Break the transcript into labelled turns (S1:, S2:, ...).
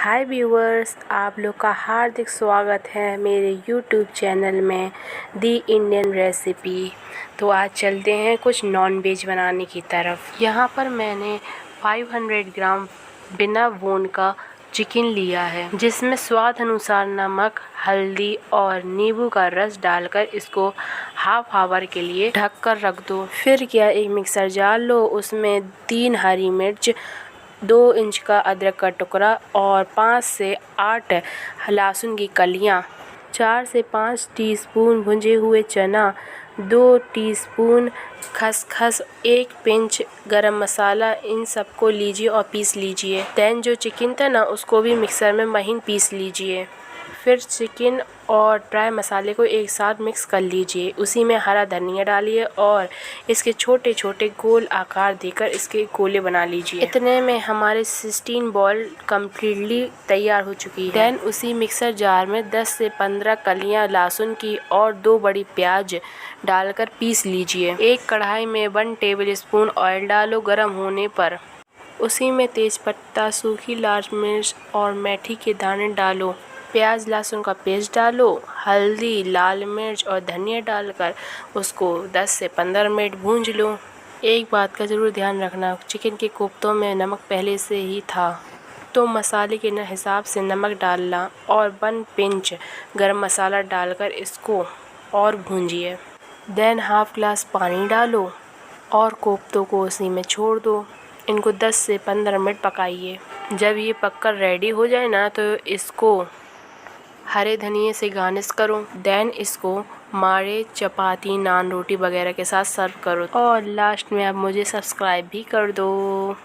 S1: हाय viewers, आप लोग का हार्दिक स्वागत है मेरे यूट्यूब चैनल में दी इंडियन रेसिपी। तो आज चलते हैं कुछ नॉन वेज बनाने की तरफ। यहाँ पर मैंने 500 ग्राम बिना बोन का चिकन लिया है, जिसमें स्वाद अनुसार नमक, हल्दी और नींबू का रस डालकर इसको हाफ आवर के लिए ढक कर रख दो। फिर क्या, एक मिक्सर जार लो, उसमें 3 हरी मिर्च, 2 इंच का अदरक का टुकड़ा और 5 से 8 लहसुन की कलियां, 4 से 5 टीस्पून भुंजे हुए चना, 2 टीस्पून खसखस, 1 पिंच गरम मसाला, इन सबको लीजिए और पीस लीजिए। देन जो चिकन था ना, उसको भी मिक्सर में महीन पीस लीजिए। फिर चिकन और ड्राई मसाले को एक साथ मिक्स कर लीजिए। उसी में हरा धनिया डालिए और इसके छोटे छोटे गोल आकार देकर इसके गोले बना लीजिए। इतने में हमारे 16 बॉल कम्प्लीटली तैयार हो चुकी है। देन उसी मिक्सर जार में 10 से 15 कलियां लहसुन की और 2 बड़ी प्याज डालकर पीस लीजिए। एक कढ़ाई में 1 टेबलस्पून ऑयल डालो। गर्म होने पर उसी में तेज़पत्ता, सूखी लाल मिर्च और मेथी के दाने डालो। प्याज लहसुन का पेस्ट डालो। हल्दी, लाल मिर्च और धनिया डालकर उसको 10 से 15 मिनट भूंज लो। एक बात का ज़रूर ध्यान रखना, चिकन के कोफ्तों में नमक पहले से ही था, तो मसाले के हिसाब से नमक डालना और 1 पिंच गरम मसाला डालकर इसको और भूंजिए। देन हाफ ग्लास पानी डालो और कोफ्तों को उसी में छोड़ दो। इनको 10 से 15 मिनट पकाइए। जब ये पककर रेडी हो जाए ना, तो इसको हरे धनिए से गार्निश करो। देन इसको मारे, चपाती, नान, रोटी वगैरह के साथ सर्व करो। और लास्ट में आप मुझे सब्सक्राइब भी कर दो।